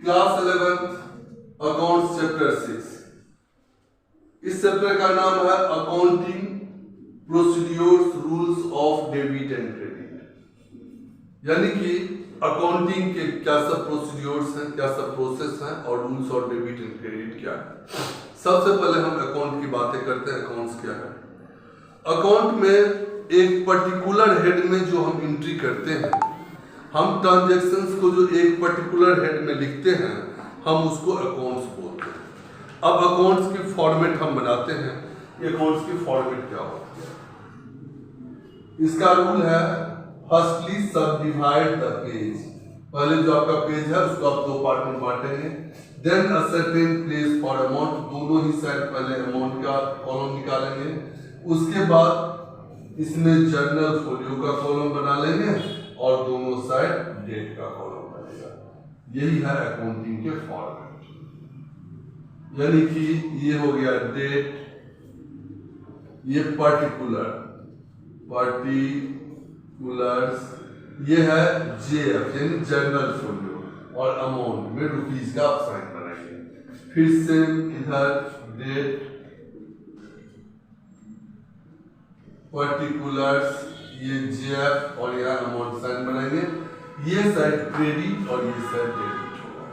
Class 11 accounts chapter 6। इस chapter का नाम है accounting procedures rules of debit and credit. यानी कि अकाउंटिंग के क्या सब प्रोसीड्यूर्स हैं, क्या सब प्रोसेस हैं और rules of debit and credit क्या है। सबसे पहले हम अकाउंट की बातें करते हैं। अकाउंट्स क्या है? अकाउंट में एक पर्टिकुलर हेड में जो हम एंट्री करते हैं, हम ट्रांजैक्शंस को जो एक पर्टिकुलर हेड में लिखते हैं, हम उसको अकाउंट्स बोलते हैं। अब अकाउंट्स की फॉर्मेट हम बनाते हैं। ये अकाउंट्स की फॉर्मेट क्या होती है? इसका रूल है फर्स्टली सब डिवाइड द पेज। पहले जो आपका पेज है उसको आप दो पार्ट में बांटेंगे। Then a certain place for amount, दोनों ही साइड पहले अमाउंट का कॉलम निकालेंगे। उसके बाद इसमें जर्नल फोलियो का कॉलम बना लेंगे और दोनों साइड डेट का कॉलम बनेगा। यही है अकाउंटिंग के फॉर्मेट। यानी कि ये हो गया डेट, ये पर्टिकुलर्स, ये है जेएफ यानी जर्नल फोलियो, और अमाउंट में रुपीस का आप साइन बनाएंगे। फिर से इधर डेट, पर्टिकुलर्स, ये जेएफ और यहाँ अमाउंट साइन बनाएंगे। ये साइड क्रेडिट और ये साइड डेबिट होगा।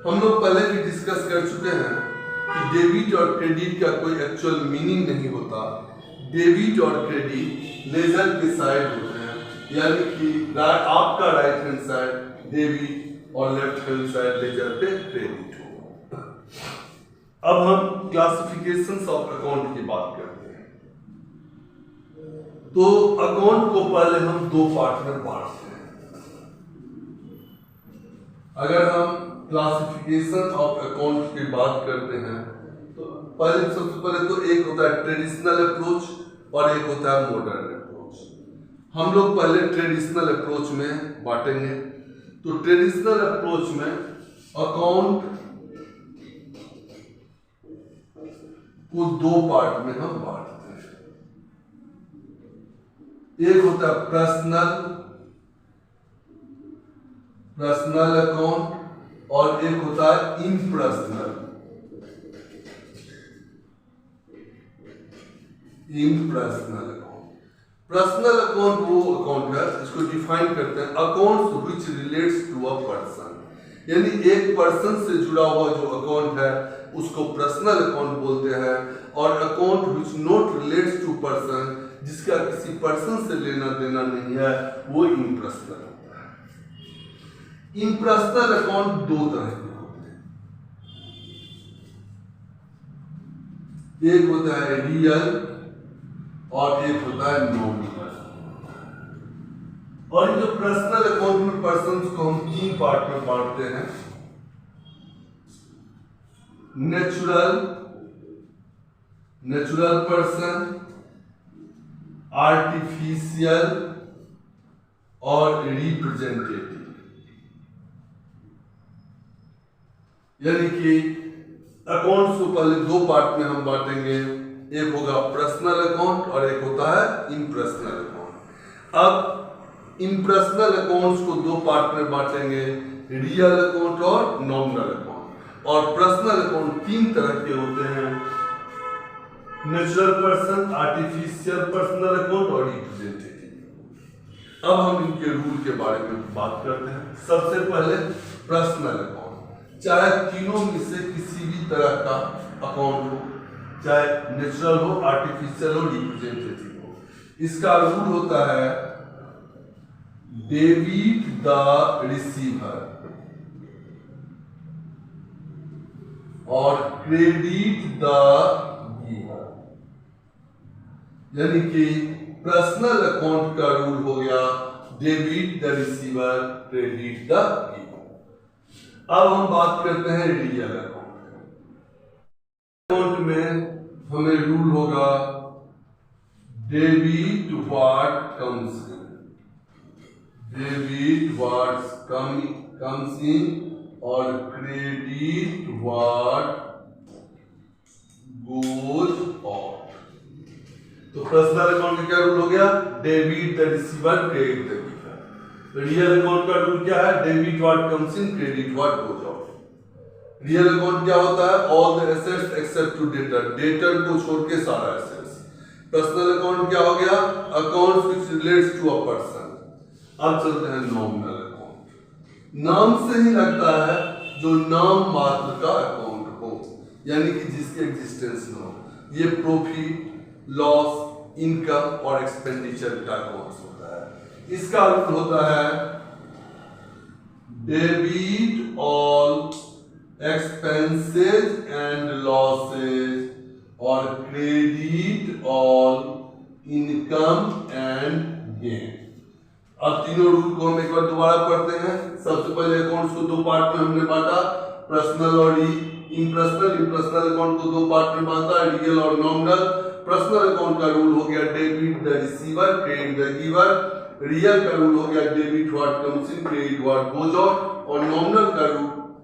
हम लोग पहले भी डिस्कस कर चुके हैं कि डेबिट और क्रेडिट का कोई एक्चुअल मीनिंग नहीं होता। डेबिट और क्रेडिट लेजर के साइड होते हैं, यानी कि आपका राइट हैंड साइड डेबिट और लेफ्ट हैंड साइड लेजर पे क्रेडिट होगा। अब हम क्लासिफिकेशंस ऑफ अकाउंट की बात करते हैं। तो अकाउंट को पहले हम दो पार्ट में बांटते हैं। अगर हम क्लासिफिकेशन ऑफ अकाउंट की बात करते हैं तो सबसे पहले तो एक होता है ट्रेडिशनल अप्रोच और एक होता है मॉडर्न अप्रोच। हम लोग पहले ट्रेडिशनल अप्रोच में बांटेंगे। तो ट्रेडिशनल अप्रोच में अकाउंट को दो पार्ट में हम बांटते हैं। एक होता है पर्सनल अकाउंट और एक होता है इम्पर्सनल अकाउंट। पर्सनल अकाउंट वो अकाउंट है, इसको डिफाइन करते हैं accounts which relates to a person, यानी एक पर्सन से जुड़ा हुआ जो अकाउंट है उसको पर्सनल अकाउंट बोलते हैं। और account which not relates to person, जिसका किसी पर्सन से लेना देना नहीं है, वो इम्पर्सनल होता है। इम्पर्सनल अकाउंट दो तरह के होते हैं। एक होता है रियल और एक होता है नॉमिनल। और ये जो पर्सनल अकाउंट में पर्सन्स को हम तीन पार्ट में बांटते हैं। नेचुरल पर्सन, आर्टिफिशियल और रिप्रेजेंटेटिव। यानी कि अकाउंट्स को पहले दो पार्ट में हम बांटेंगे। एक होगा पर्सनल अकाउंट और एक होता है इम्पर्सनल अकाउंट। अब इम्पर्सनल अकाउंट्स को दो पार्ट में बांटेंगे, रियल अकाउंट और नॉमिनल अकाउंट। और पर्सनल अकाउंट तीन तरह के होते हैं, natural person, artificial personal account और रिप्रेजेंटेटिव। अब हम इनके रूल के बारे में बात करते हैं। सबसे पहले पर्सनल अकाउंट, चाहे तीनों में से किसी भी तरह का अकाउंट हो, चाहे नेचुरल हो, आर्टिफिशियल हो, रिप्रेजेंटेटिव हो, इसका रूल होता है डेबिट द रिसीवर और क्रेडिट द गिवर। यानी कि पर्सनल अकाउंट का रूल हो गया debit the receiver, credit the giver. अब हम बात करते हैं रियल अकाउंट में। हमें रूल होगा डेबिट व्हाट कम्स इन और क्रेडिट व्हाट गोज आउट। तो पर्सनल अकाउंट का क्या रूल हो गया? Debit the receiver, credit the giver. Real account का रूल क्या है? Debit what comes in, credit what goes out. Real account क्या होता है? All the assets except to debtor, debtor को छोड़ के सारा एसेट्स। पर्सनल अकाउंट क्या हो गया? Account which relates to a person. अब चलते हैं नॉमिनल अकाउंट। नाम से ही लगता है जो नाम मात्र का अकाउंट हो, यानी कि जिसके एग्जिस्टेंस न हो। ये प्रॉफिट, लॉस, इनकम और एक्सपेंडिचर का अकाउंट होता है। इसका अर्थ होता है debit all expenses and losses और credit all income and gain. अब तीनों रूल को हम एक बार दोबारा पढ़ते हैं। सबसे पहले अकाउंट्स को दो पार्ट में हमने बांटा, पर्सनल और इम्पर्सनल। इम्पर्सनल अकाउंट को दो पार्ट में बांटा, रियल और नॉमिनल। पर्सनल अकाउंट का रूल हो गया debit the receiver, credit the giver. Real का रूल हो गया debit what comes in, credit what goes out. और नॉमिनल का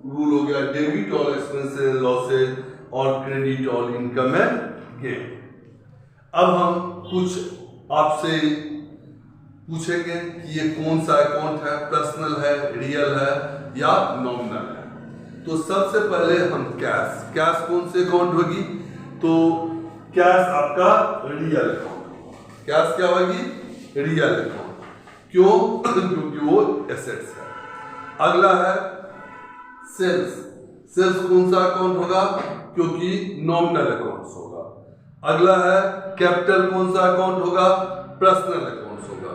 रूल हो गया debit all expenses and losses और credit all income and gain. अब हम कुछ आपसे पूछेंगे कि ये कौन सा अकाउंट है, पर्सनल है, रियल है या नॉमिनल है। तो सबसे पहले हम कैश कौन से अकाउंट होगी? तो कैश आपका रियल अकाउंट। कैश क्या होगी? Real account. क्यों? क्योंकि वो एसेट्स है। अगला है सेल्स कौन सा अकाउंट होगा? क्योंकि नॉमिनल अकाउंट्स होगा। अगला है कैपिटल कौन सा अकाउंट होगा? पर्सनल अकाउंट्स होगा।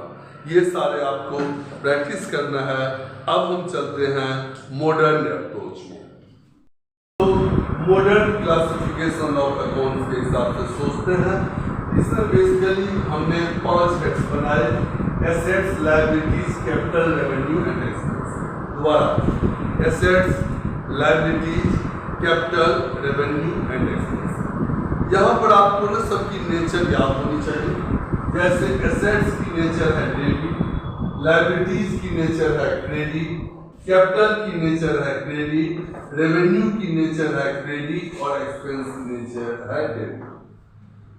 ये सारे आपको प्रैक्टिस करना है। अब हम चलते हैं मॉडर्न अप्रोच में। तो मॉडर्न क्लासिफिकेशन ऑफ अकाउंट्स के हिसाब से सोचते हैं। इसमें बेसिकली हमने 5 हेड्स बनाए, assets, liabilities, capital, revenue and expense. दोबारा, assets, liabilities, capital, revenue and expense. यहाँ पर आपको ना सबकी नेचर याद होनी चाहिए। जैसे एसेट्स की नेचर है डेबिट, लायबिलिटीज की नेचर है क्रेडिट, कैपिटल की नेचर है क्रेडिट, रेवेन्यू की नेचर है क्रेडिट और एक्सपेंस की नेचर है डेबिट।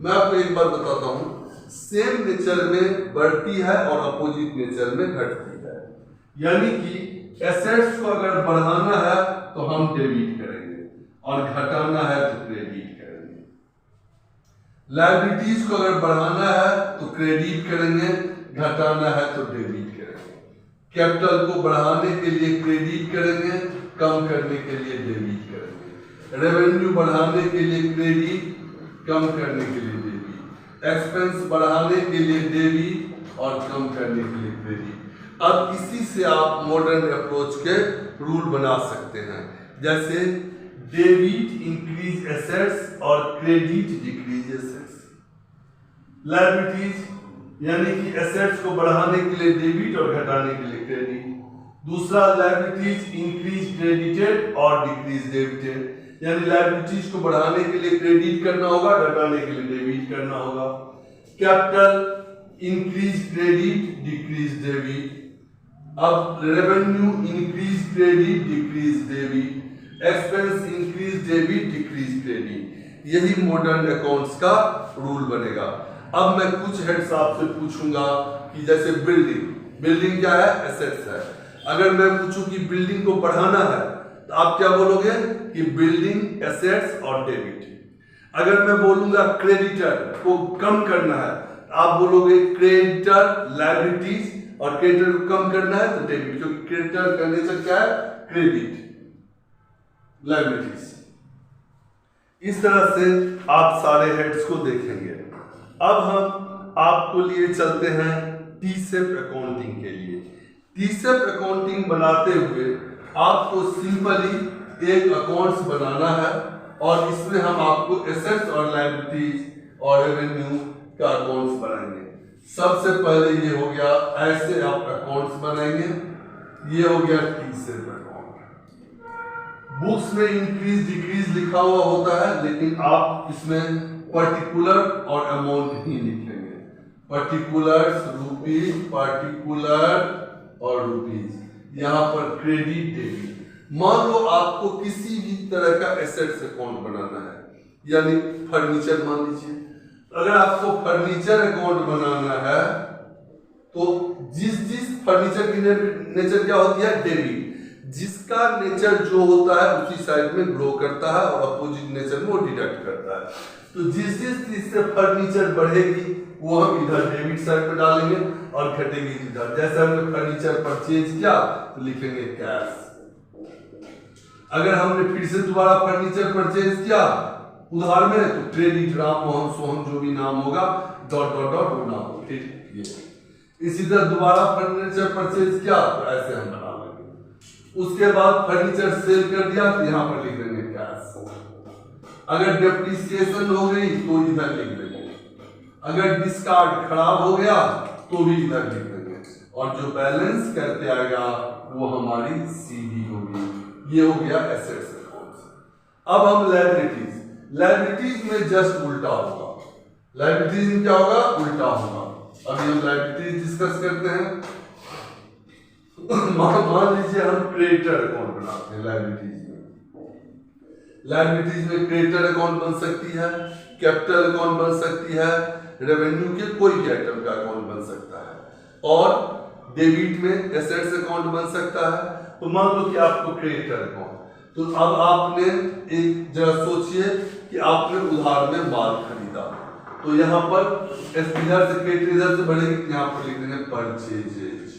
मैं आपको एक बात बताता हूँ, सेम नेचर में बढ़ती है और अपोजिट नेचर में घटती है। यानी कि एसेट्स को अगर बढ़ाना है तो हम डेबिट करेंगे और घटाना है तो क्रेडिट करेंगे। लायबिलिटीज को अगर बढ़ाना है तो क्रेडिट करेंगे, घटाना है तो डेबिट करेंगे। कैपिटल को बढ़ाने के लिए क्रेडिट करेंगे, कम करने के लिए डेबिट करेंगे। रेवेन्यू बढ़ाने के लिए क्रेडिट, कम करने के लिए डेबिट। एक्सपेंस बढ़ाने के लिए डेबिट और कम करने के लिए क्रेडिट। अब इसी से आप मॉडर्न अप्रोच के रूल बना सकते हैं। जैसे डेबिट इंक्रीज एसेट्स और क्रेडिट डिक्रीज एसेट्स। लायबिलिटीज यानी कि एसेट्स को बढ़ाने के लिए डेबिट और घटाने के लिए क्रेडिट। दूसरा, लायबिलिटीज इंक्रीज क्रेडिटेड और डिक्रीज डेबिटेड, यानी लायबिलिटीज को बढ़ाने के लिए क्रेडिट करना होगा, घटाने के लिए डेबिट करना होगा। Capital increase credit, decrease debit. अब revenue increase credit, decrease debit. Expense increase debit, decrease credit. यही मॉडर्न अकाउंट्स का रूल बनेगा। अब मैं कुछ हेड्स आपसे पूछूंगा कि जैसे बिल्डिंग क्या है? एसेट्स है। अगर मैं पूछूं कि बिल्डिंग को बढ़ाना है तो आप क्या बोलोगे? कि बिल्डिंग, एसेट्स और डेबिट। अगर मैं बोलूंगा क्रेडिटर को कम करना है तो आप बोलोगे क्रेडिटर, लायबिलिटीज, और क्रेडिटर को कम करना है तो डेबिट, क्योंकि क्रेडिटर का नेचर क्या है? Credit, liabilities. इस तरह से आप सारे हेड्स को देखेंगे। अब हम आपको लिए चलते हैं टी-शेप अकाउंटिंग के लिए। टी-शेप अकाउंटिंग बनाते हुए आपको सिंपली एक अकाउंट्स बनाना है और इसमें हम आपको एसेट्स और लायबिलिटीज और रेवेन्यू का अकाउंट्स बनाएंगे। सबसे पहले ये हो गया, ऐसे आप अकाउंट्स बनाएंगे। ये हो गया टी-शेप अकाउंट। बुक्स में इंक्रीज डिक्रीज लिखा हुआ होता है, लेकिन आप इसमें पर्टिकुलर और अमाउंट ही लिखेंगे। पर्टिकुलर्स रुपीज, पर्टिकुलर और रुपीज। यहाँ पर क्रेडिट, डेबिट। मान लो आपको किसी भी तरह का एसेट्स अकाउंट बनाना है, यानी फर्नीचर मान लीजिए। अगर आपको फर्नीचर अकाउंट बनाना है तो जिस फर्नीचर की नेचर क्या होती है? डेबिट। जिसका नेचर जो होता है उसी साइड में ग्रो करता है और अपोजिट नेचर में वो डिडक्ट करता है। तो जिस चीज से फर्नीचर बढ़ेगी वो हम इधर डेबिट साइड पे डालेंगे और घटेगी इधर। जैसे हमने फर्नीचर परचेज किया तो लिखेंगे कैश। अगर हमने फिर से दोबारा फर्नीचर परचेज किया उधार में तो क्रेडिट राम मोहन सोहन जो भी नाम होगा डॉट डॉट डॉट वो नाम हो। इसी तरह दोबारा फर्नीचर परचेज किया तो ऐसे हम बना लेंगे। उसके बाद फर्नीचर सेल कर दिया तो यहाँ पर लिख देंगे कैश। अगर डेप्रिसिएशन हो गई तो इधर लिख देंगे। अगर डिस्कार्ड खराब हो गया तो भी इधर लिख देंगे और जो बैलेंस करते आएगा वो हमारी सीडी होगी। ये हो गया एसेट्स अकाउंट। अब हम लायबिलिटीज में जस्ट उल्टा होगा। लायबिलिटीज में क्या होगा? उल्टा होगा। अभी हम लायबिलिटीज डिस्कस करते हैं। मान लीजिए हम क्रेडिटर अकाउंट बनाते हैं लायबिलिटीज में क्रेडिटर अकाउंट बन सकती है, कैपिटल अकाउंट बन सकती है, रेवेन्यू के कोई भी आइटम का अकाउंट बन सकता है और डेबिट में एसेट्स अकाउंट बन सकता है। तो मान लो कि आपको क्रेडिटर अकाउंट, तो अब आपने एक जगह सोचिए कि आपने उधार में माल खरीदा तो यहाँ पर इधर से क्रेडिट इधर से बढ़ेगी, यहाँ पर लिख देंगे परचेजेज।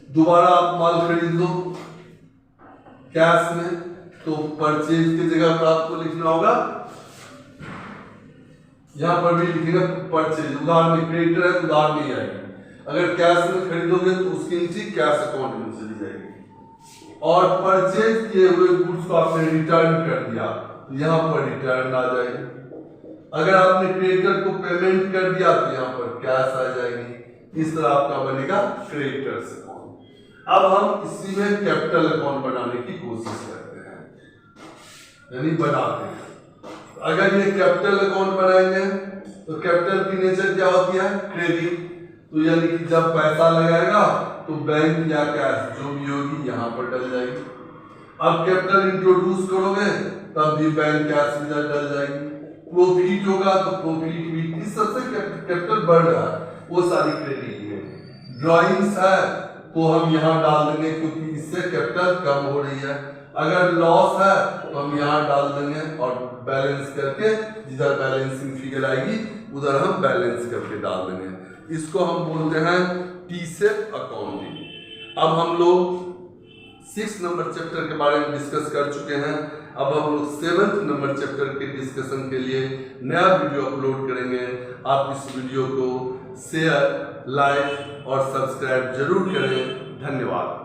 दोबारा आप माल खरीद लो कैश में तो परचेज की जगह पर आपको लिखना होगा, यहां पर भी लिखेगा परचेज। उधार में क्रेडिटर है उधार में ही आएगी। अगर कैश में खरीदोगे तो उसकी एंट्री कैश अकाउंट में चली जाएगी। और परचेज किए हुए गुड्स को आपने रिटर्न कर दिया तो यहां पर रिटर्न आ जाएगी। अगर आपने क्रेडिटर को पेमेंट कर दिया तो यहां पर कैश आ जाएगी। इस तरह आपका बनेगा क्रेडिटर्स अकाउंट। अब हम इसी में कैपिटल अकाउंट बनाने की कोशिश करते हैं, यानी बनाते हैं। अगर ये कैपिटल अकाउंट बनाएंगे तो कैपिटल की नेचर क्या होती है? क्रेडिट। तो यानी कि जब पैसा लगाएगा तो बैंक या कैश जो भी होगी यहाँ पर डल जाएगी। अब कैपिटल इंट्रोड्यूस करोगे तब भी बैंक कैश इधर डल जाएगी। प्रॉफिट होगा तो प्रॉफिट भी इस सबसे कैपिटल बढ़ रहा है वो सारी क्रेडिट में। ड्राइंग्स है तो हम यहाँ डाल देंगे क्योंकि इससे कैपिटल कम हो रही है। अगर लॉस है तो हम यहाँ डाल देंगे और बैलेंस करके जिधर बैलेंसिंग फिगर आएगी उधर हम बैलेंस करके डाल देंगे। इसको हम बोलते हैं टी शेप अकाउंटिंग। अब हम लोग 6 नंबर चैप्टर के बारे में डिस्कस कर चुके हैं। अब हम लोग 7th नंबर चैप्टर के डिस्कशन के लिए नया वीडियो अपलोड करेंगे। आप इस वीडियो को शेयर, लाइक और सब्सक्राइब जरूर करें। धन्यवाद।